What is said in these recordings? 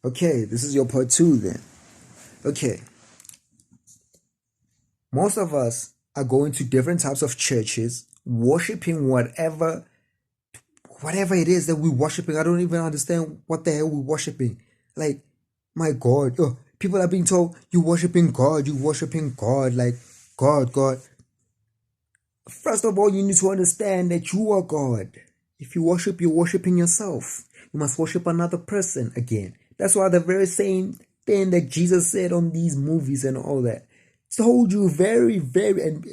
Okay, this is your part two then. Okay, most of us are going to different types of churches, worshiping whatever it is that we're worshiping. I don't even understand what the hell we're worshiping. Like, my God, people are being told you're worshiping God, like God. First of all, you need to understand that you are God. If you worship, you're worshiping yourself. You must worship another person again. That's why the very same thing that Jesus said on these movies and all that told you and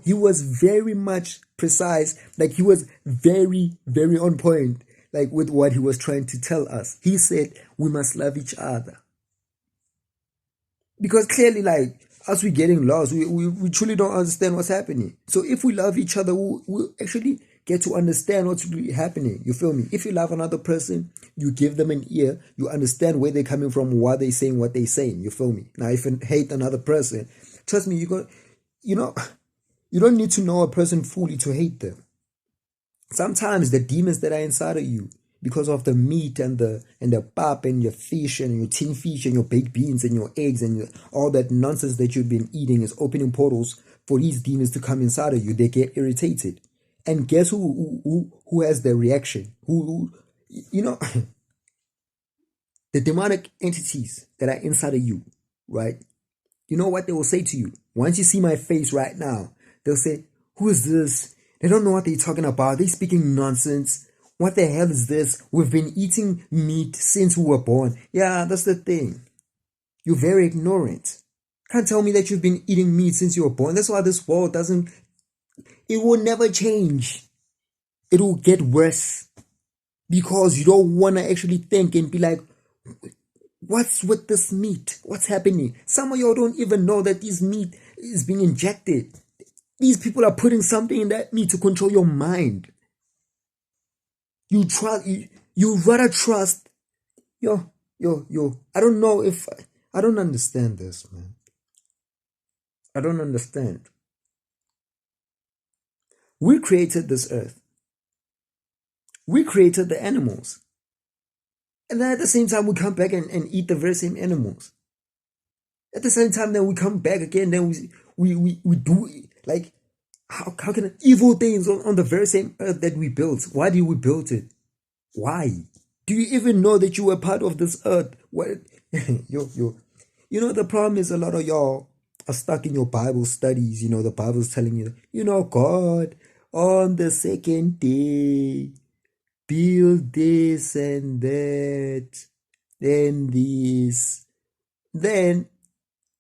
he was very much precise. Like, he was very on point, like with what he was trying to tell us. He said we must love each other. Because clearly, like, as we're getting lost, we truly don't understand what's happening. So if we love each other, we'll actually get to understand what's really happening. You feel me? If you love another person, you give them an ear, you understand where they're coming from, why they're saying what they're saying. You feel me? Now, if you hate another person, trust me, you don't need to know a person fully to hate them. Sometimes the demons that are inside of you, because of the meat and the pap and your fish and your tin fish and your baked beans and your eggs and all that nonsense that you've been eating, is opening portals for these demons to come inside of you. They get irritated, and guess who has the reaction? Who the demonic entities that are inside of you, right? You know what they will say to you? Once you see my face right now, they'll say, "Who is this? They don't know what they're talking about. They're speaking nonsense. What the hell is this? We've been eating meat since we were born." Yeah, that's the thing. You're very ignorant. Can't tell me that you've been eating meat since you were born. That's why this world it will never change. It will get worse. Because you don't want to actually think and be like, what's with this meat? What's happening? Some of y'all don't even know that this meat is being injected. These people are putting something in that meat to control your mind. You rather trust yo. I don't know if I don't understand this, man. I don't understand. We created this earth. We created the animals. And then at the same time, we come back and eat the very same animals. At the same time, then we come back again, then we do, like, how can evil things on the very same earth that we built? Why did we build it? Why? Do you even know that you were part of this earth? What? The problem is, a lot of y'all are stuck in your Bible studies. The Bible's telling you, God on the second day build this and that and this. Then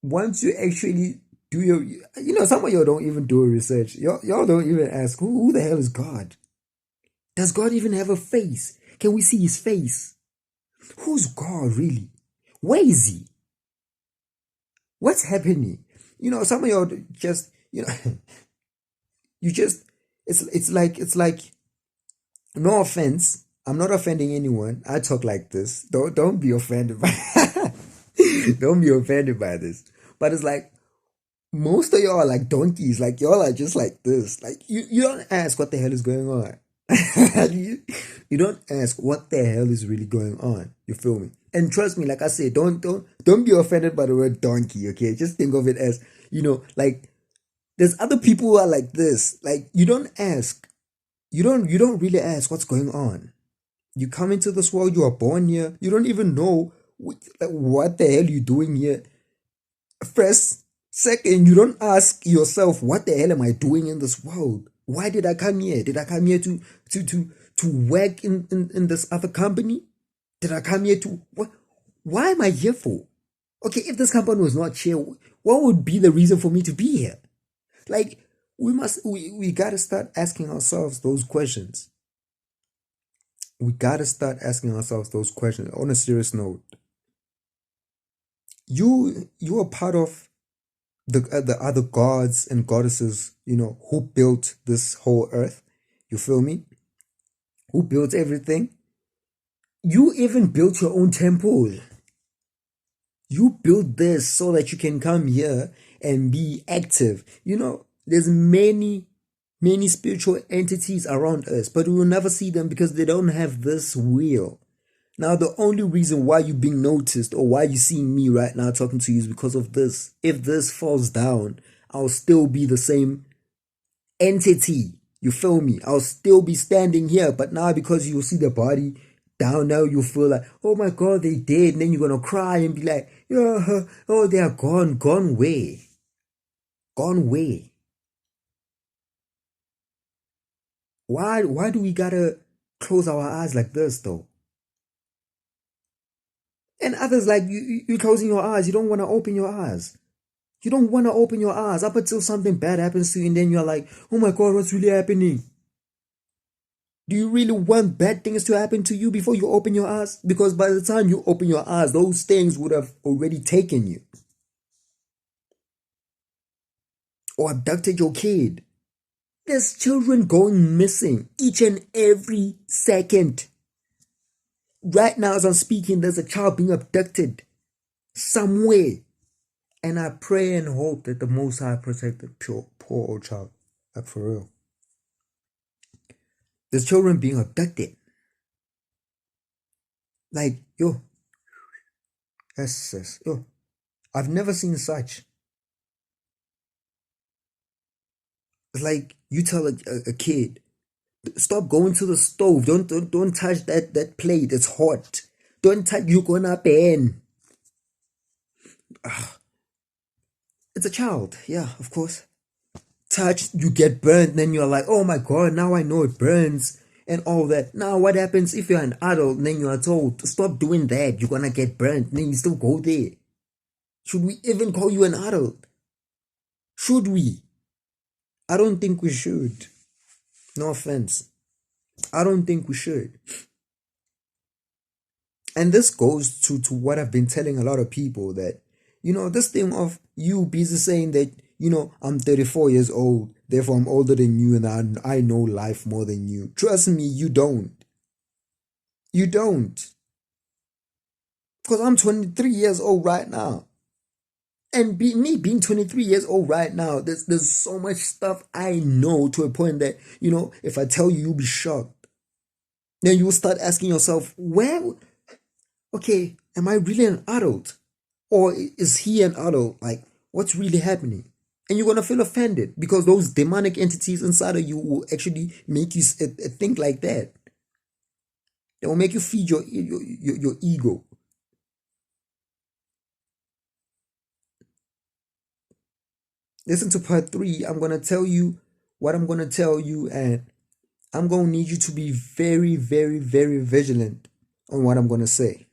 once you actually do some of y'all don't even do research. Y'all don't even ask, who the hell is God? Does God even have a face? Can we see his face? Who's God really? Where is he? What's happening? Some of y'all just, you just, it's like, no offense, I'm not offending anyone. I talk like this. Don't be offended by don't be offended by this. But it's like, most of y'all are like donkeys. Like, y'all are just like this. Like, you don't ask what the hell is going on. you don't ask what the hell is really going on. You feel me? And trust me, like I said, don't be offended by the word donkey. Okay, just think of it as, like, there's other people who are like this. Like, you don't ask. You don't really ask what's going on. You come into this world. You are born here. You don't even know what the hell you're doing here. First, second, you don't ask yourself, what the hell am I doing in this world? Why did I come here? Did I come here to work in this other company? Did I come here to what? Why am I here for? Okay, if this company was not here, what would be the reason for me to be here? Like, we gotta start asking ourselves those questions. We gotta start asking ourselves those questions. On a serious note, you are part of the other gods and goddesses, who built this whole earth. You feel me? Who built everything? You even built your own temple. You built this so that you can come here and be active. There's many spiritual entities around us, but we will never see them because they don't have this will. Now, the only reason why you being noticed or why you seeing me right now talking to you is because of this. If this falls down, I'll still be the same entity. You feel me? I'll still be standing here, but now because you see the body down now, you feel like, oh my god, they dead. And then you're gonna cry and be like, yeah, oh, they are gone way. Gone way. Why do we gotta close our eyes like this though? And others like you closing your eyes, you don't wanna open your eyes. You don't want to open your eyes up until something bad happens to you, and then you're like, oh my god, what's really happening? Do you really want bad things to happen to you before you open your eyes? Because by the time you open your eyes, those things would have already taken you or abducted your kid. There's children going missing each and every second. Right now, as I'm speaking, there's a child being abducted somewhere. And I pray and hope that the Most High protect the poor old child. Like for real. There's children being abducted. Like, yo. Yes. Yo. I've never seen such. It's like you tell a kid, stop going to the stove. Don't touch that plate. It's hot. Don't touch. You're gonna burn. It's a child. Yeah, of course. Touch, you get burnt. Then you're like, oh my god, now I know it burns and all that. Now, what happens if you're an adult and then you are told, stop doing that, you're gonna get burnt, and then you still go there? Should we even call you an adult? Should we? I don't think we should. No offense. I don't think we should. And this goes to what I've been telling a lot of people, that, this thing of you busy saying that, I'm 34 years old, therefore I'm older than you and I know life more than you. Trust me, you don't. You don't. Because I'm 23 years old right now. And me being 23 years old right now, there's so much stuff I know, to a point that, if I tell you, you'll be shocked. Then you'll start asking yourself, okay, am I really an adult? Or is he an adult? Like, what's really happening? And you're going to feel offended because those demonic entities inside of you will actually make you think like that. They will make you feed your ego. Listen to part 3. I'm going to tell you what I'm going to tell you, and I'm going to need you to be very, very, very vigilant on what I'm going to say.